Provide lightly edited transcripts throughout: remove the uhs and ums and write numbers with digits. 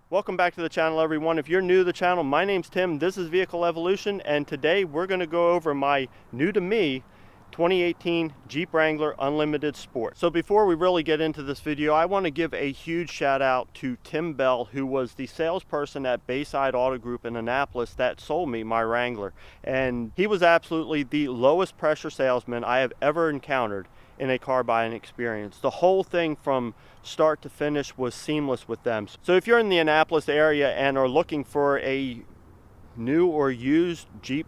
Welcome back to the channel, everyone. If you're new to the channel, my name's Tim. This is Vehicle Evolution, and today we're going to go over my new to me 2018 Jeep Wrangler Unlimited Sport. So before we really get into this video, I want to give a huge shout out to Tim.bell, who was the salesperson at Bayside Auto Group in Annapolis that sold me my Wrangler. And he was absolutely the lowest pressure salesman I have ever encountered in a car buying experience. The whole thing from start to finish was seamless with them. So if you're in the Annapolis area and are looking for a new or used Jeep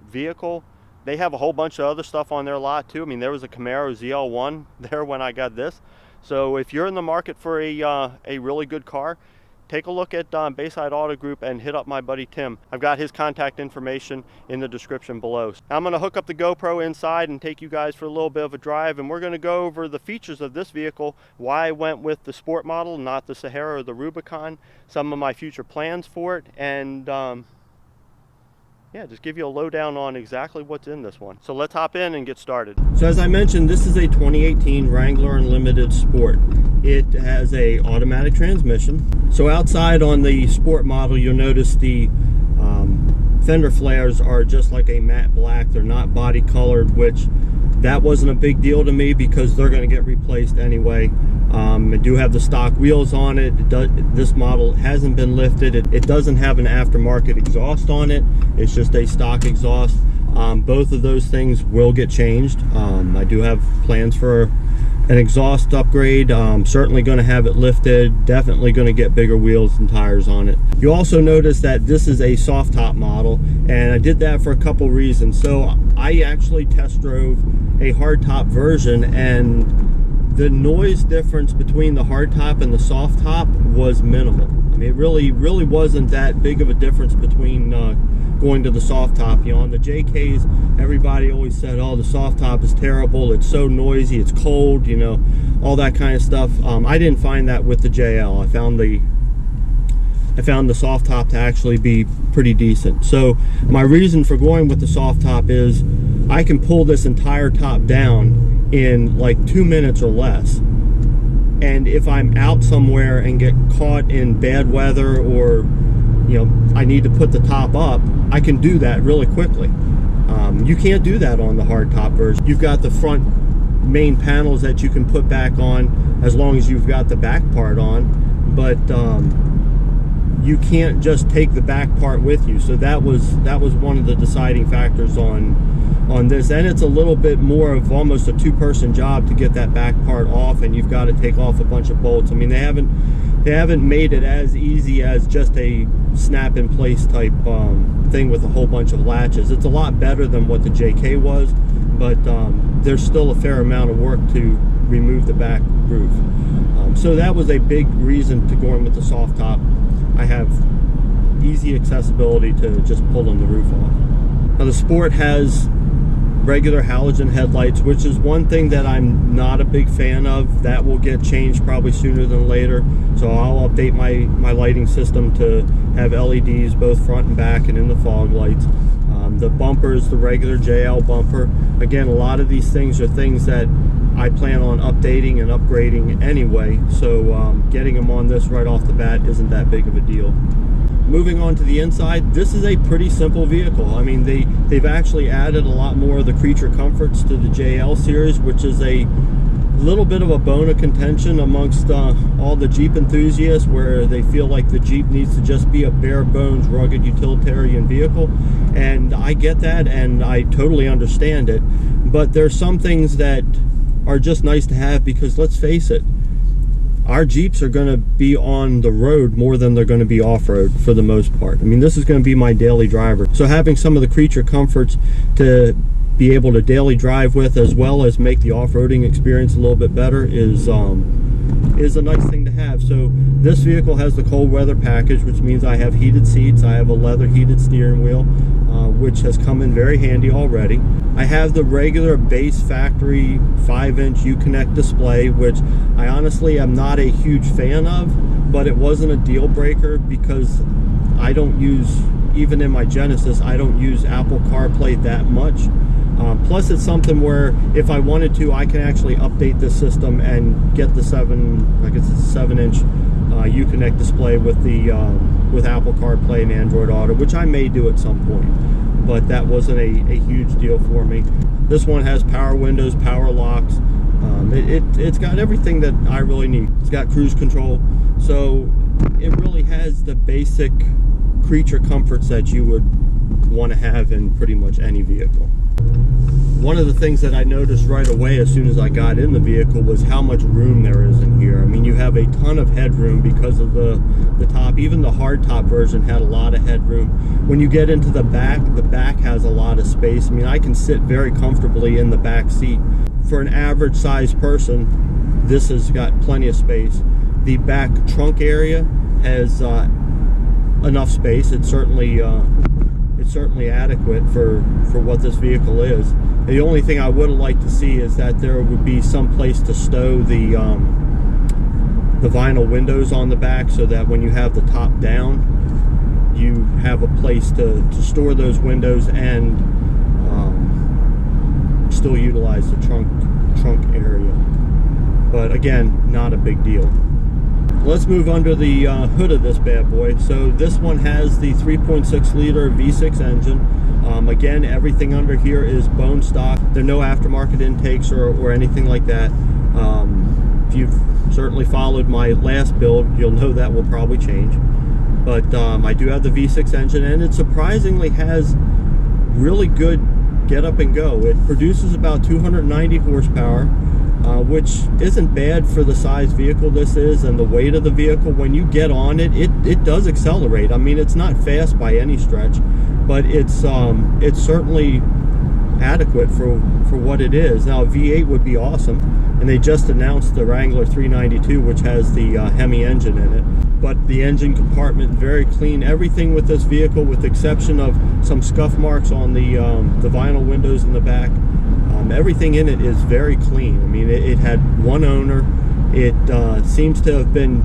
vehicle, they have a whole bunch of other stuff on their lot too. I mean, there was a Camaro ZL1 there when I got this. So if you're in the market for a really good car, take a look at Bayside Auto Group and hit up my buddy Tim. I've got his contact information in the description below. I'm going to hook up the GoPro inside and take you guys for a little bit of a drive, and we're going to go over the features of this vehicle, why I went with the Sport model, not the Sahara or the Rubicon, some of my future plans for it, and yeah, just give you a lowdown on exactly what's in this one. So let's hop in and get started. So as I mentioned, this is a 2018 Wrangler Unlimited Sport. It has a automatic transmission. So outside on the Sport model, you'll notice the fender flares are just like a matte black. They're not body colored, which that wasn't a big deal to me because they're going to get replaced anyway. I do have the stock wheels on it. This model hasn't been lifted. It doesn't have an aftermarket exhaust on it. It's just a stock exhaust. Both of those things will get changed. I do have plans for an exhaust upgrade. Certainly going to have it lifted. Definitely going to get bigger wheels and tires on it. You also notice that this is a soft top model, and I did that for a couple reasons. So I actually test drove a hard top version, and the noise difference between the hard top and the soft top was minimal. I mean, it really wasn't that big of a difference between going to the soft top. You know, on the JKs, everybody always said, oh, the soft top is terrible, it's so noisy, it's cold, you know, all that kind of stuff. I didn't find that with the JL. I found the soft top to actually be pretty decent. So my reason for going with the soft top is I can pull this entire top down in like 2 minutes or less. And if I'm out somewhere and get caught in bad weather, or you know, I need to put the top up, I can do that really quickly. You can't do that on the hard top version. You've got the front main panels that you can put back on as long as you've got the back part on, but you can't just take the back part with you. So that was one of the deciding factors on this. And it's a little bit more of almost a two-person job to get that back part off, and you've got to take off a bunch of bolts. I mean, they haven't made it as easy as just a snap in place type thing with a whole bunch of latches. It's a lot better than what the JK was, but there's still a fair amount of work to remove the back roof. So that was a big reason to going with the soft top. I have easy accessibility to just pulling the roof off. Now the Sport has regular halogen headlights, which is one thing that I'm not a big fan of. That will get changed probably sooner than later. So I'll update my lighting system to have LEDs both front and back and in the fog lights. The bumper is the regular JL bumper. Again, a lot of these things are things that I plan on updating and upgrading anyway, so getting them on this right off the bat isn't that big of a deal. Moving on to the inside, this is a pretty simple vehicle. I mean, they've actually added a lot more of the creature comforts to the JL series, which is a little bit of a bone of contention amongst all the Jeep enthusiasts, where they feel like the Jeep needs to just be a bare bones rugged utilitarian vehicle. And I get that, and I totally understand it, but there's some things that are just nice to have, because let's face it, our Jeeps are going to be on the road more than they're going to be off-road for the most part. I mean, this is going to be my daily driver. So having some of the creature comforts to be able to daily drive with, as well as make the off-roading experience a little bit better, is a nice thing to have. So this vehicle has the cold weather package, which means I have heated seats. I have a leather heated steering wheel, which has come in very handy already. I have the regular base factory 5-inch Uconnect display, which I honestly am not a huge fan of, but it wasn't a deal breaker because I don't use, even in my Genesis, I don't use Apple CarPlay that much. Plus it's something where if I wanted to, I can actually update this system and get the 7-inch Uconnect display with the with Apple CarPlay and Android Auto, which I may do at some point, but that wasn't a huge deal for me. This one has power windows, power locks. It's got everything that I really need. It's got cruise control, so it really has the basic creature comforts that you would want to have in pretty much any vehicle. One of the things that I noticed right away as soon as I got in the vehicle was how much room there is in here. I mean, you have a ton of headroom because of the top. Even the hardtop version had a lot of headroom. When you get into the back has a lot of space. I mean, I can sit very comfortably in the back seat. For an average sized person, this has got plenty of space. The back trunk area has enough space. It's certainly adequate for what this vehicle is. The only thing I would have liked to see is that there would be some place to stow the vinyl windows on the back, so that when you have the top down, you have a place to store those windows and still utilize the trunk area. But again, not a big deal. Let's move under the hood of this bad boy. So this one has the 3.6 liter V6 engine. Again, everything under here is bone stock. There are no aftermarket intakes or anything like that. If you've certainly followed my last build, you'll know that will probably change. But I do have the V6 engine, and it surprisingly has really good get up and go. It produces about 290 horsepower. Which isn't bad for the size vehicle this is and the weight of the vehicle. When you get on it, it does accelerate. I mean, it's not fast by any stretch, but it's certainly adequate for what it is. Now, a V8 would be awesome, and they just announced the Wrangler 392, which has the Hemi engine in it. But the engine compartment, very clean. Everything with this vehicle, with the exception of some scuff marks on the vinyl windows in the back, everything in it is very clean. I mean, it had one owner. It seems to have been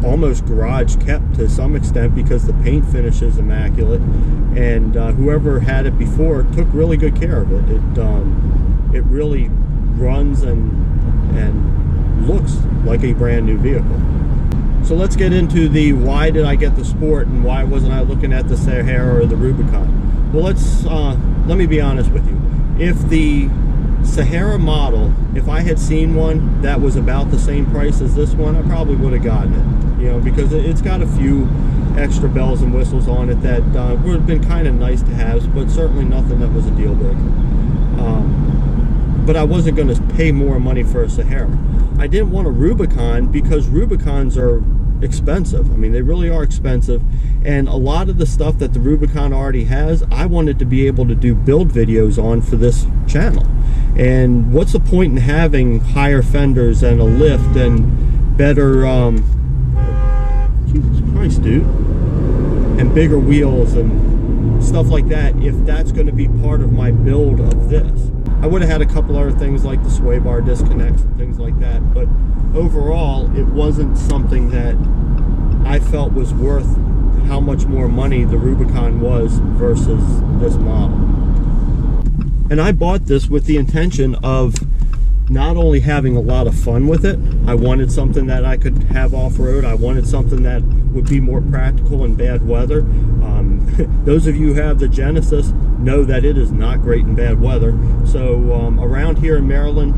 almost garage kept to some extent because the paint finish is immaculate, and whoever had it before took really good care of it. It really runs and looks like a brand new vehicle. So let's get into the why did I get the Sport and why wasn't I looking at the Sahara or the Rubicon. Well, let me be honest with you. If the Sahara model, if I had seen one that was about the same price as this one, I probably would have gotten it, you know, because it's got a few extra bells and whistles on it that would have been kind of nice to have, but certainly nothing that was a deal breaker. But I wasn't going to pay more money for a Sahara. I didn't want a Rubicon because Rubicons are expensive. I mean, they really are expensive, and a lot of the stuff that the Rubicon already has, I wanted to be able to do build videos on for this channel. And what's the point in having higher fenders and a lift and better Jesus Christ, dude, and bigger wheels and stuff like that if that's going to be part of my build of this? I would have had a couple other things like the sway bar disconnects and things like that, but overall it wasn't something that I felt was worth how much more money the Rubicon was versus this model. And I bought this with the intention of not only having a lot of fun with it, I wanted something that I could have off-road. I wanted something that would be more practical in bad weather. Those of you who have the Genesis know that it is not great in bad weather. So around here in Maryland,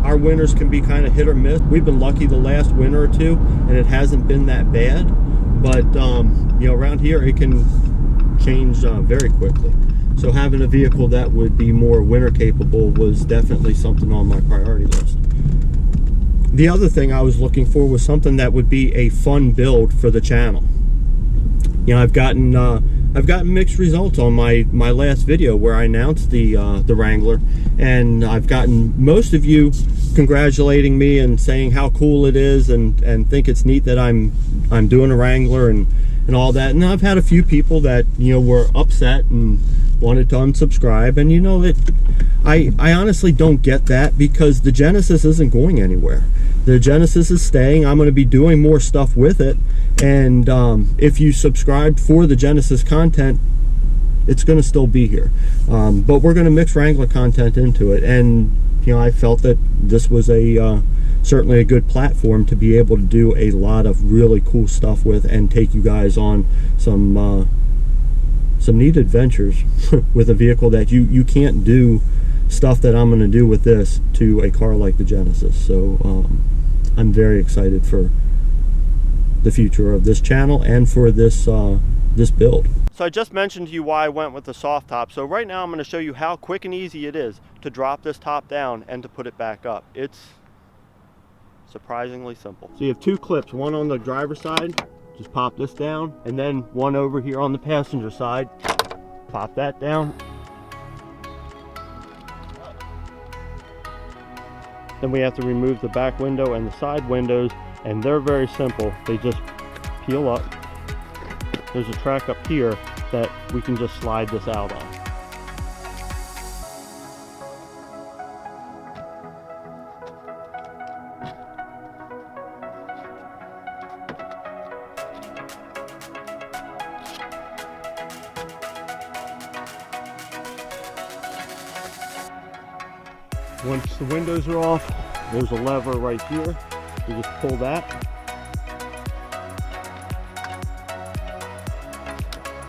our winters can be kind of hit or miss. We've been lucky the last winter or two, and it hasn't been that bad. But you know, around here it can change very quickly. So having a vehicle that would be more winter capable was definitely something on my priority list. The other thing I was looking for was something that would be a fun build for the channel. You know, I've gotten mixed results on my last video where I announced the Wrangler, and I've gotten most of you congratulating me and saying how cool it is and think it's neat that I'm doing a Wrangler and all that. And I've had a few people that, you know, were upset and wanted to unsubscribe, and you know, I honestly don't get that, because the Genesis isn't going anywhere. The Genesis is staying. I'm going to be doing more stuff with it, and if you subscribed for the Genesis content, it's going to still be here. But we're going to mix Wrangler content into it, and you know, I felt that this was a certainly a good platform to be able to do a lot of really cool stuff with, and take you guys on some neat adventures with a vehicle that you can't do stuff that I'm going to do with this to a car like the Genesis. So I'm very excited for the future of this channel and for this this build. So I just mentioned to you why I went with the soft top. So right now I'm going to show you how quick and easy it is to drop this top down and to put it back up. It's surprisingly simple. So you have two clips, one on the driver's side, just pop this down, and then one over here on the passenger side, pop that down. Then we have to remove the back window and the side windows, and they're very simple. They just peel up. There's a track up here that we can just slide this out on. Once the windows are off, there's a lever right here. You just pull that.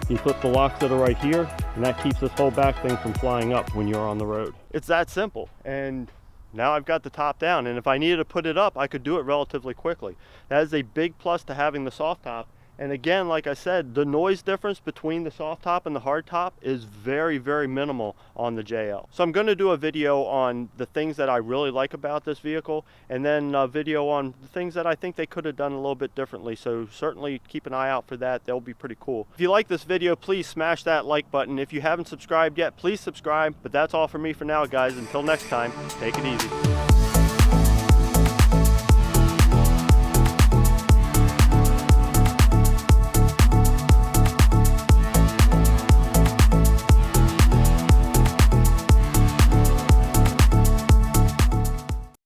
You flip the locks that are right here, and that keeps this whole back thing from flying up when you're on the road. It's that simple. And now I've got the top down, and if I needed to put it up, I could do it relatively quickly. That is a big plus to having the soft top. And again, like I said, the noise difference between the soft top and the hard top is very, very minimal on the JL. So I'm going to do a video on the things that I really like about this vehicle, and then a video on the things that I think they could have done a little bit differently. So certainly keep an eye out for that. They'll be pretty cool. If you like this video, please smash that like button. If you haven't subscribed yet, please subscribe. But that's all for me for now, guys. Until next time, take it easy.